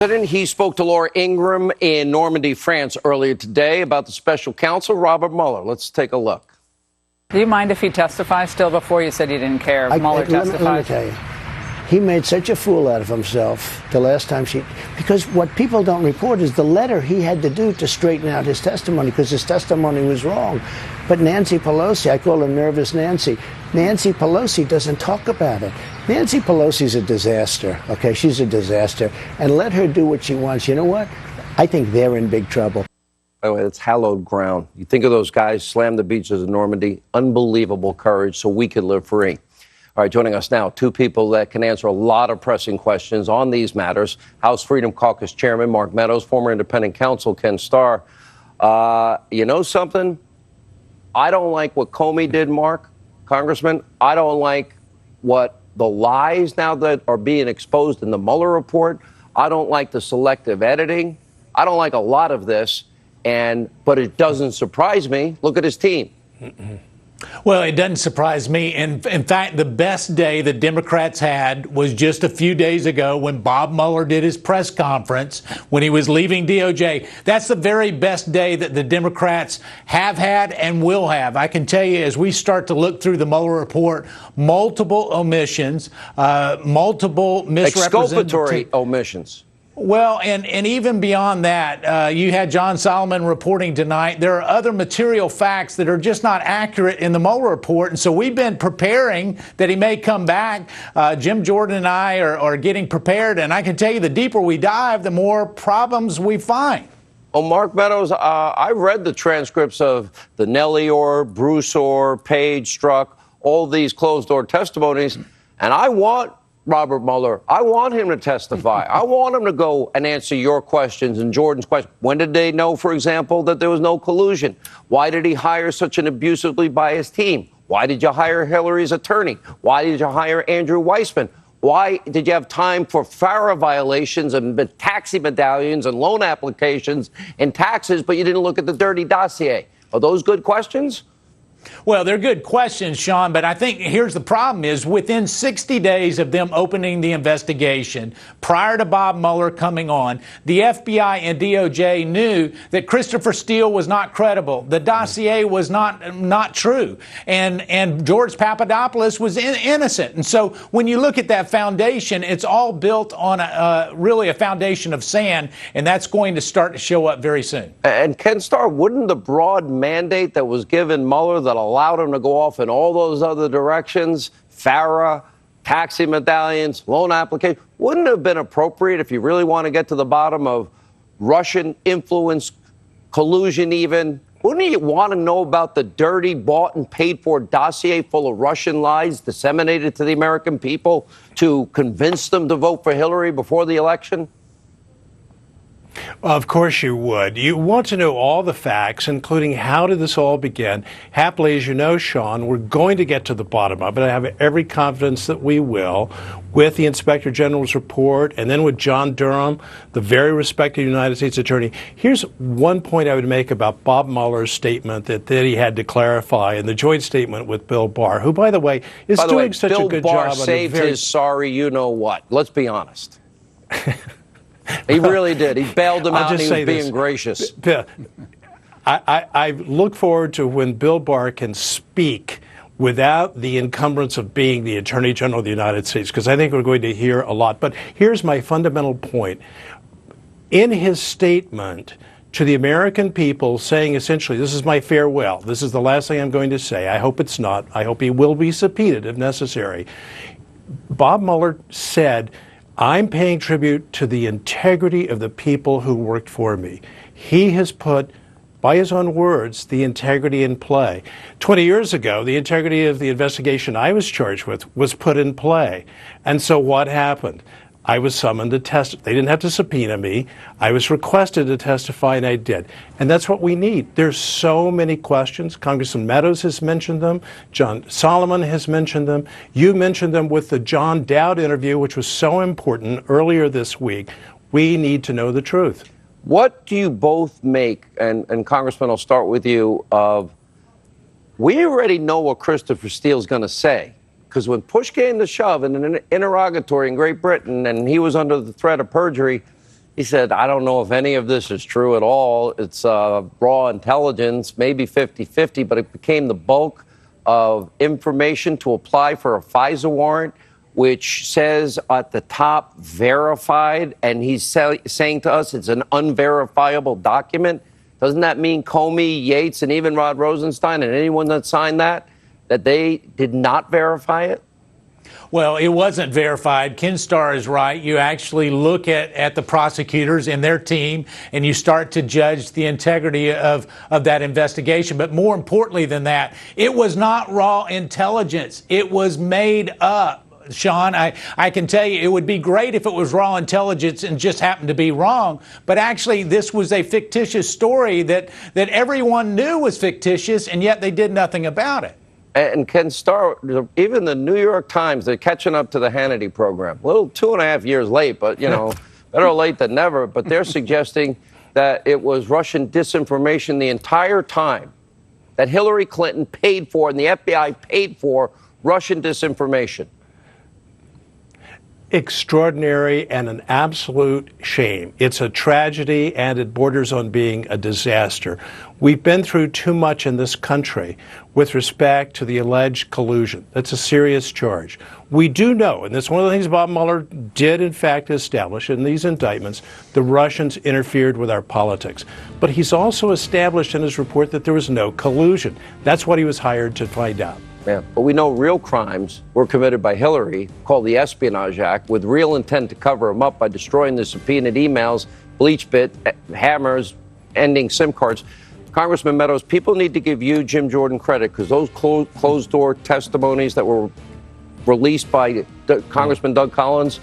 He spoke to Laura Ingraham in Normandy, France earlier today about the special counsel, Robert Mueller. Let's take a look. Do you mind if he testifies still? Before you said you didn't care if Mueller testifies. Let me tell you, he made such a fool out of himself the last time because what people don't report is the letter he had to do to straighten out his testimony, because his testimony was wrong. But Nancy Pelosi, I call her Nervous Nancy, Nancy Pelosi doesn't talk about it. Nancy Pelosi's a disaster, okay? She's a disaster. And let her do what she wants. You know what? I think they're in big trouble. By the way, it's hallowed ground. You think of those guys slam the beaches of Normandy, unbelievable courage so we could live free. All right, joining us now, two people that can answer a lot of pressing questions on these matters. House Freedom Caucus Chairman Mark Meadows, former independent counsel Ken Starr. You know something? I don't like what Comey did, Mark, Congressman. I don't like what the lies now that are being exposed in the Mueller report. I don't like the selective editing. I don't like a lot of this. But it doesn't surprise me. Look at his team. Well, it doesn't surprise me. In fact, the best day the Democrats had was just a few days ago when Bob Mueller did his press conference when he was leaving DOJ. That's the very best day that the Democrats have had and will have. I can tell you, as we start to look through the Mueller report, multiple omissions, multiple misrepresentations. Exculpatory omissions. Well, and even beyond that, you had John Solomon reporting tonight. There are other material facts that are just not accurate in the Mueller report. And so we've been preparing that he may come back. Jim Jordan and I are getting prepared. And I can tell you, the deeper we dive, the more problems we find. Well, Mark Meadows, I read the transcripts of the Nellie Orr, Bruce Orr, Page, Strzok, all these closed-door testimonies. And I want Robert Mueller, I want him to testify. I want him to go and answer your questions and Jordan's questions. When did they know, for example, that there was no collusion? Why did he hire such an abusively biased team? Why did you hire Hillary's attorney? Why did you hire Andrew Weissman? Why did you have time for FARA violations and taxi medallions and loan applications and taxes, but you didn't look at the dirty dossier? Are those good questions? Well, they're good questions, Sean, but I think here's the problem is within 60 days of them opening the investigation, prior to Bob Mueller coming on, the FBI and DOJ knew that Christopher Steele was not credible. The dossier was not true. And George Papadopoulos was innocent. And so when you look at that foundation, it's all built on really a foundation of sand, and that's going to start to show up very soon. And Ken Starr, wouldn't the broad mandate that was given Mueller that allowed him to go off in all those other directions, FARA, taxi medallions, loan application, wouldn't it have been appropriate if you really want to get to the bottom of Russian influence, collusion even? Wouldn't you want to know about the dirty, bought and paid for dossier full of Russian lies disseminated to the American people to convince them to vote for Hillary before the election? Of course you would. You want to know all the facts, including how did this all begin. Happily, as you know, Sean, we're going to get to the bottom of it. I have every confidence that we will, with the Inspector General's report and then with John Durham, the very respected United States Attorney. Here's one point I would make about Bob Mueller's statement that he had to clarify in the joint statement with Bill Barr, who, by the way, is doing such a good job. Bill Barr saved his sorry you-know-what. Let's be honest. He really did. He bailed him out and he was being gracious. I look forward to when Bill Barr can speak without the encumbrance of being the Attorney General of the United States, because I think we're going to hear a lot. But here's my fundamental point. In his statement to the American people, saying essentially, this is my farewell, this is the last thing I'm going to say, I hope it's not, I hope he will be subpoenaed if necessary, Bob Mueller said, I'm paying tribute to the integrity of the people who worked for me. He has put, by his own words, the integrity in play. 20 years ago, the integrity of the investigation I was charged with was put in play. And so what happened? I was summoned to testify. They didn't have to subpoena me. I was requested to testify, and I did. And that's what we need. There's so many questions. Congressman Meadows has mentioned them. John Solomon has mentioned them. You mentioned them with the John Dowd interview, which was so important earlier this week. We need to know the truth. What do you both make, and Congressman, I'll start with you, of we already know what Christopher Steele's going to say. Because when push came to shove in an interrogatory in Great Britain and he was under the threat of perjury, He said, I don't know if any of this is true at all. It's raw intelligence, maybe 50-50, but it became the bulk of information to apply for a FISA warrant, which says at the top, verified, and he's saying to us it's an unverifiable document. Doesn't that mean Comey, Yates, and even Rod Rosenstein and anyone that signed that they did not verify it? Well, it wasn't verified. Ken Starr is right. You actually look at the prosecutors and their team, and you start to judge the integrity of that investigation. But more importantly than that, it was not raw intelligence. It was made up. Sean, I can tell you it would be great if it was raw intelligence and just happened to be wrong. But actually, this was a fictitious story that everyone knew was fictitious, and yet they did nothing about it. And Ken Starr, even the New York Times, they're catching up to the Hannity program. A little 2.5 years late, but, better late than never. But they're suggesting that it was Russian disinformation the entire time, that Hillary Clinton paid for and the FBI paid for Russian disinformation. Extraordinary and an absolute shame. It's a tragedy, and it borders on being a disaster. We've been through too much in this country with respect to the alleged collusion. That's a serious charge. We do know, and that's one of the things Bob Mueller did in fact establish in these indictments, the Russians interfered with our politics. But he's also established in his report that there was no collusion. That's what he was hired to find out. Yeah, but we know real crimes were committed by Hillary, called the Espionage Act, with real intent to cover them up by destroying the subpoenaed emails, bleach bit, hammers, ending SIM cards. Congressman Meadows, people need to give you, Jim Jordan, credit, because those closed-door testimonies that were released by Congressman Doug Collins,